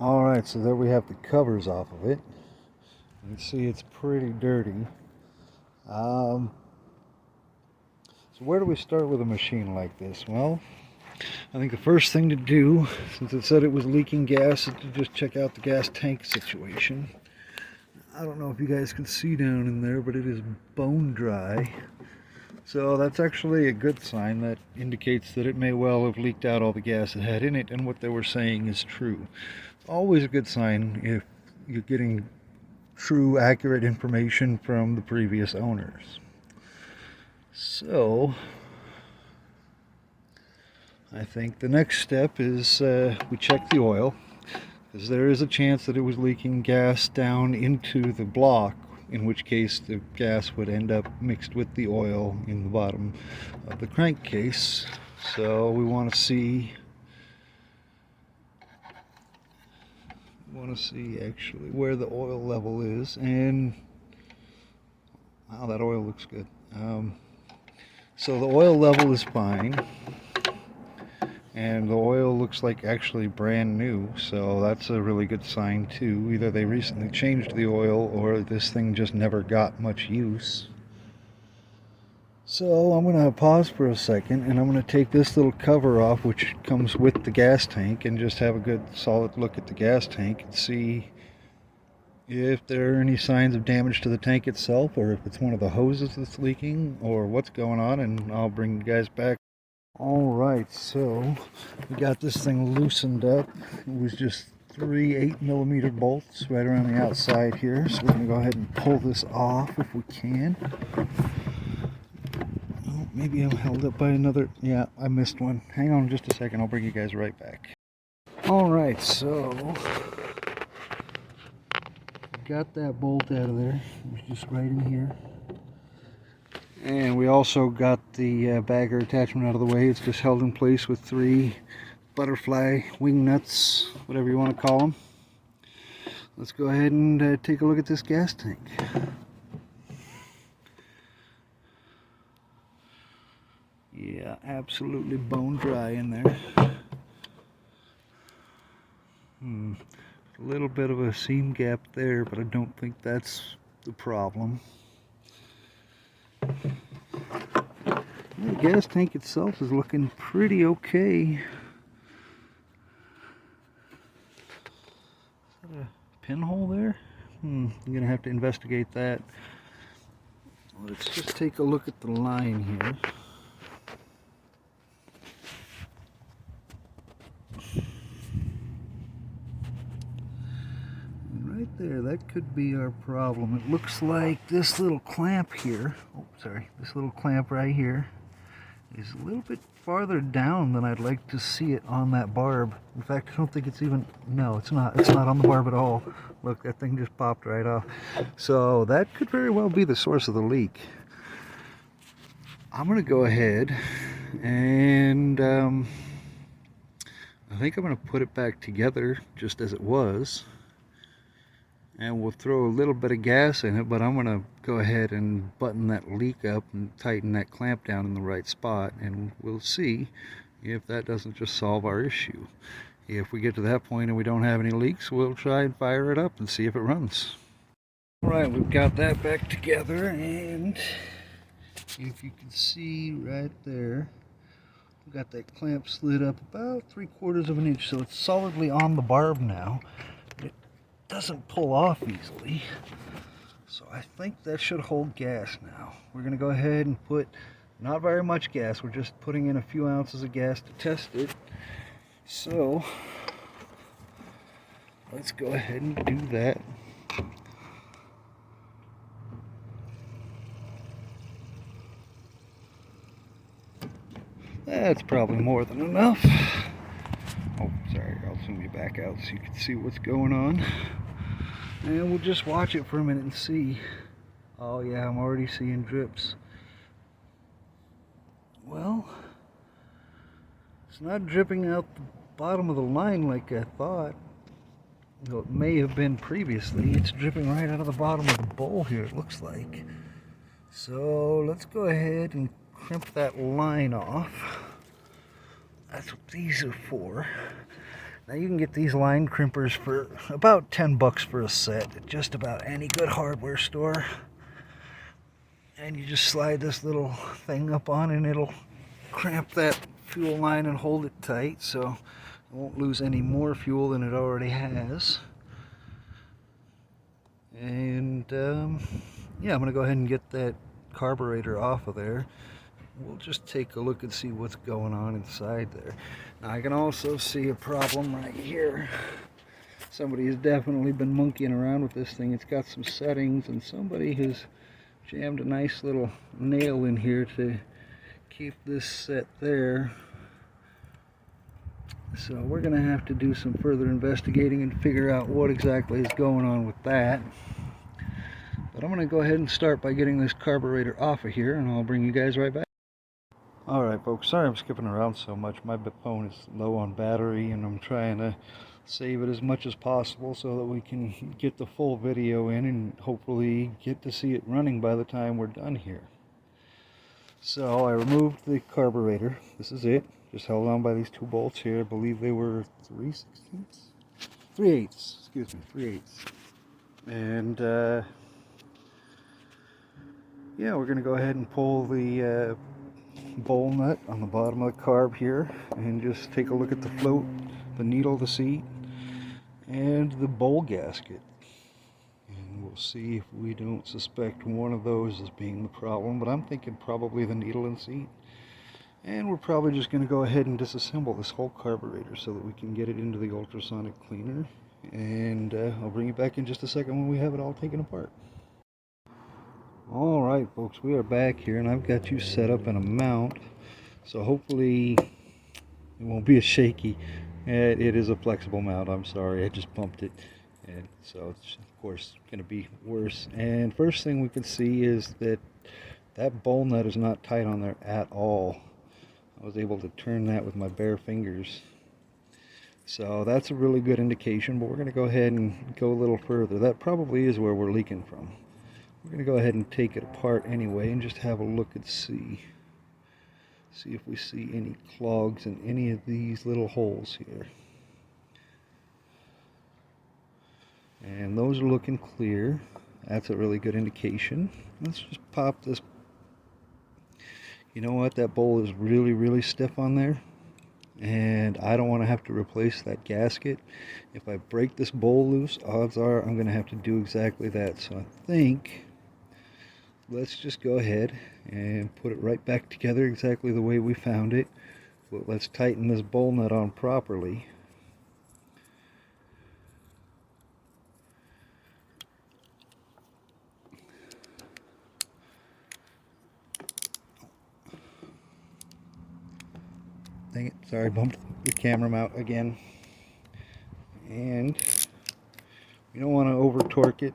Alright, so there we have the covers off of it. You can see it's pretty dirty. So where do we start with a machine like this? Well, I think the first thing to do, since it said it was leaking gas, is to just check out the gas tank situation. I don't know if you guys can see down in there, but it is bone dry. So that's actually a good sign. That indicates that it may well have leaked out all the gas it had in it, and what they were saying is true. Always a good sign if you're getting true, accurate information from the previous owners. So I think the next step is we check the oil, because there is a chance that it was leaking gas down into the block, in which case the gas would end up mixed with the oil in the bottom of the crankcase. So we want to see actually where the oil level is, and wow, that oil looks good. So the oil level is fine, and the oil looks like actually brand new, so that's a really good sign too. Either they recently changed the oil or this thing just never got much use. So I'm going to pause for a second, and I'm going to take this little cover off which comes with the gas tank and just have a good solid look at the gas tank and see if there are any signs of damage to the tank itself, or if it's one of the hoses that's leaking, or what's going on, and I'll bring you guys back. Alright, so we got this thing loosened up. It was just 3 8mm bolts right around the outside here, so we're going to go ahead and pull this off if we can. Oh, maybe I'm held up by another, yeah, I missed one. Hang on just a second, I'll bring you guys right back. Alright, so got that bolt out of there. It was just right in here. And we also got the bagger attachment out of the way. It's just held in place with 3 butterfly wing nuts, whatever you want to call them. Let's go ahead and take a look at this gas tank. Yeah, absolutely bone dry in there. A little bit of a seam gap there, but I don't think that's the problem. The gas tank itself is looking pretty okay. Is that a pinhole there? I'm gonna have to investigate that. Let's just take a look at the line here. Right there, that could be our problem. It looks like this little clamp here, this little clamp right here is a little bit farther down than I'd like to see it on that barb. In fact, I don't think it's even, no, it's not on the barb at all. Look, that thing just popped right off. So that could very well be the source of the leak. I'm going to go ahead and I think I'm going to put it back together just as it was. And we'll throw a little bit of gas in it, but I'm going to go ahead and button that leak up and tighten that clamp down in the right spot, and we'll see if that doesn't just solve our issue. If we get to that point and we don't have any leaks, we'll try and fire it up and see if it runs. Alright, we've got that back together, and if you can see right there, we've got that clamp slid up about 3/4 of an inch, so it's solidly on the barb now. Doesn't pull off easily, so I think that should hold gas now. We're going to go ahead and put not very much gas. We're just putting in a few ounces of gas to test it. So let's go ahead and do that. That's probably more than enough. Oh, sorry, I'll zoom you back out so you can see what's going on. And we'll just watch it for a minute and see. Oh yeah, I'm already seeing drips. Well, it's not dripping out the bottom of the line like I thought. Though it may have been previously. It's dripping right out of the bottom of the bowl here, it looks like. So let's go ahead and crimp that line off. That's what these are for. Now you can get these line crimpers for about 10 bucks for a set at just about any good hardware store. And you just slide this little thing up on and it'll cramp that fuel line and hold it tight so it won't lose any more fuel than it already has. And yeah, I'm going to go ahead and get that carburetor off of there. We'll just take a look and see what's going on inside there. Now I can also see a problem right here. Somebody has definitely been monkeying around with this thing. It's got some settings and somebody has jammed a nice little nail in here to keep this set there. So we're going to have to do some further investigating and figure out what exactly is going on with that. But I'm going to go ahead and start by getting this carburetor off of here, and I'll bring you guys right back. Alright folks, sorry I'm skipping around so much. My phone is low on battery and I'm trying to save it as much as possible so that we can get the full video in and hopefully get to see it running by the time we're done here. So I removed the carburetor. This is it. Just held on by these two bolts here. I believe they were 3/16? 3/8. Excuse me, 3/8. And yeah, we're going to go ahead and pull the bowl nut on the bottom of the carb here and just take a look at the float, the needle, the seat, and the bowl gasket. And we'll see if we don't suspect one of those as being the problem, but I'm thinking probably the needle and seat. And we're probably just going to go ahead and disassemble this whole carburetor so that we can get it into the ultrasonic cleaner. And I'll bring you back in just a second when we have it all taken apart. Alright folks, we are back here and I've got you set up in a mount, so hopefully it won't be as shaky. It is a flexible mount, I'm sorry, I just bumped it, and so it's of course going to be worse. And first thing we can see is that that bowl nut is not tight on there at all. I was able to turn that with my bare fingers. So that's a really good indication, but we're going to go ahead and go a little further. That probably is where we're leaking from. We're going to go ahead and take it apart anyway and just have a look and see if we see any clogs in any of these little holes here. And those are looking clear. That's a really good indication. Let's just pop this. You know what? That bowl is really stiff on there. And I don't want to have to replace that gasket. If I break this bowl loose, odds are I'm going to have to do exactly that. So I think let's just go ahead and put it right back together exactly the way we found it. But let's tighten this bowl nut on properly. Dang it, sorry, bumped the camera mount again. And you don't want to over torque it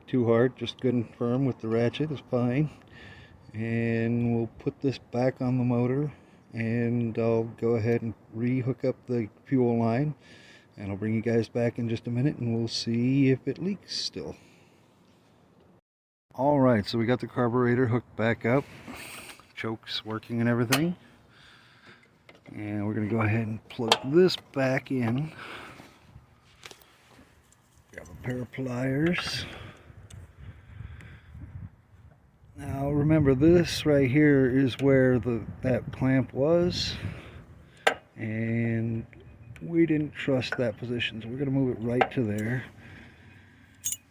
too hard, just good and firm with the ratchet is fine. And we'll put this back on the motor and I'll go ahead and re-hook up the fuel line and I'll bring you guys back in just a minute and we'll see if it leaks still. Alright, so we got the carburetor hooked back up, choke's working and everything. And we're going to go ahead and plug this back in. Grab a pair of pliers. Now remember, this right here is where that clamp was, and we didn't trust that position, so we're going to move it right to there.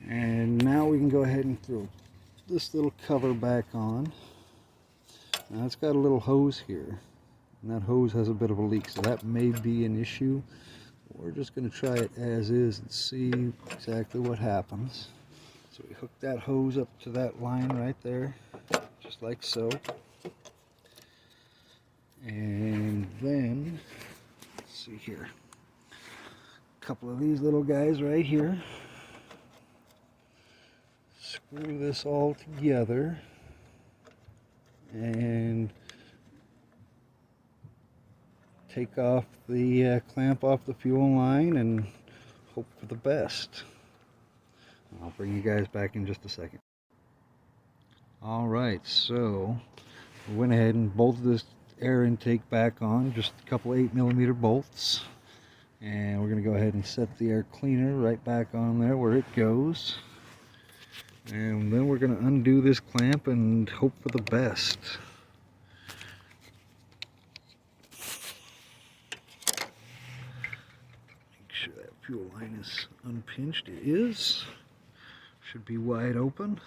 And now we can go ahead and throw this little cover back on. Now it's got a little hose here, and that hose has a bit of a leak, so that may be an issue. We're just going to try it as is and see exactly what happens. So we hook that hose up to that line right there, just like so. And then, let's see here, a couple of these little guys right here. Screw this all together and take off the clamp off the fuel line and hope for the best. I'll bring you guys back in just a second. Alright, so we went ahead and bolted this air intake back on, just a couple 8mm bolts. And we're going to go ahead and set the air cleaner right back on there where it goes. And then we're going to undo this clamp and hope for the best. Make sure that fuel line is unpinched. It is. Should be wide open.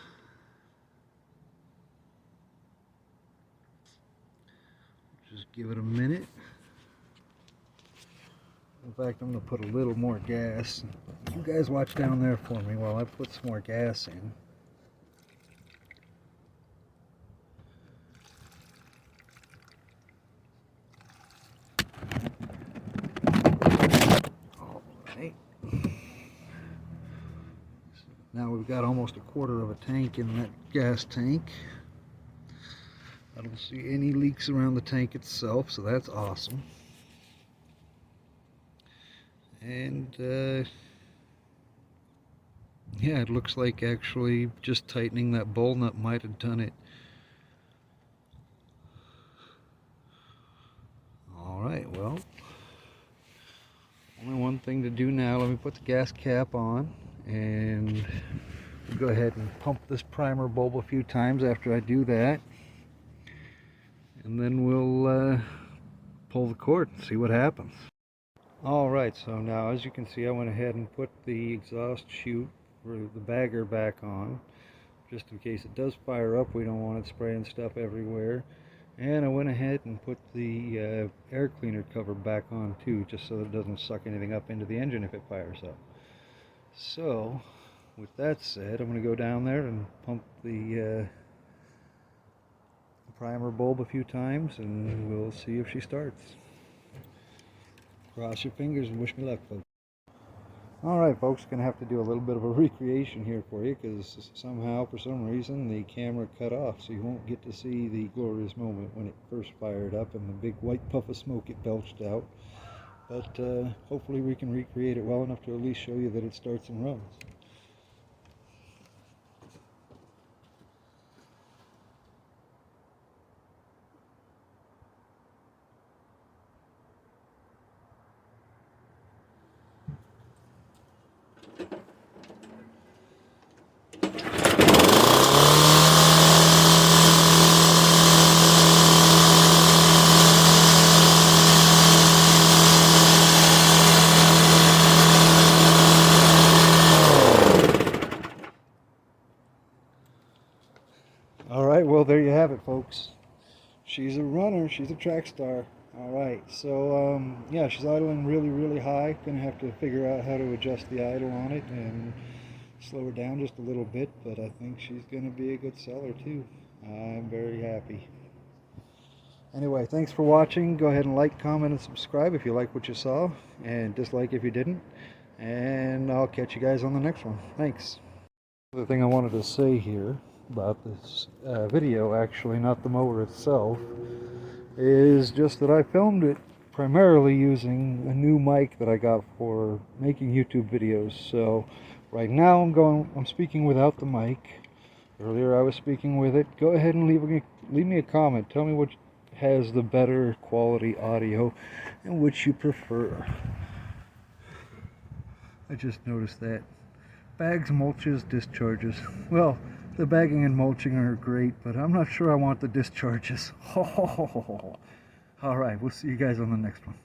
Just give it a minute. In fact, I'm going to put a little more gas. You guys watch down there for me while I put some more gas in. Alright. Now we've got almost a quarter of a tank in that gas tank. I don't see any leaks around the tank itself, so that's awesome. And yeah, it looks like actually just tightening that bowl nut might have done it. Alright, well, only one thing to do now. Let me put the gas cap on, and we'll go ahead and pump this primer bulb a few times after I do that. And then we'll pull the cord and see what happens. Alright, so now as you can see, I went ahead and put the exhaust chute for the bagger back on, just in case it does fire up. We don't want it spraying stuff everywhere. And I went ahead and put the air cleaner cover back on too, just so that it doesn't suck anything up into the engine if it fires up. So, with that said, I'm going to go down there and pump the primer bulb a few times, and we'll see if she starts. Cross your fingers and wish me luck, folks. Alright, folks, gonna have to do a little bit of a recreation here for you, because somehow, for some reason, the camera cut off, so you won't get to see the glorious moment when it first fired up and the big white puff of smoke it belched out. But hopefully we can recreate it well enough to at least show you that it starts and runs. Alright, well, there you have it, folks. She's a runner. She's a track star. Alright, so yeah, she's idling really, really high. Gonna have to figure out how to adjust the idle on it and slow her down just a little bit, but I think she's gonna be a good seller too. I'm very happy. Anyway, thanks for watching. Go ahead and like, comment, and subscribe if you like what you saw, and dislike if you didn't. And I'll catch you guys on the next one. Thanks. The thing I wanted to say here about this video, actually, not the mower itself, is just that I filmed it primarily using a new mic that I got for making YouTube videos. So right now I'm speaking without the mic. Earlier I was speaking with it. Go ahead and leave me a comment. Tell me what has the better quality audio and which you prefer. I just noticed that. Bags, mulches, discharges. Well, the bagging and mulching are great, but I'm not sure I want the discharges. Alright, we'll see you guys on the next one.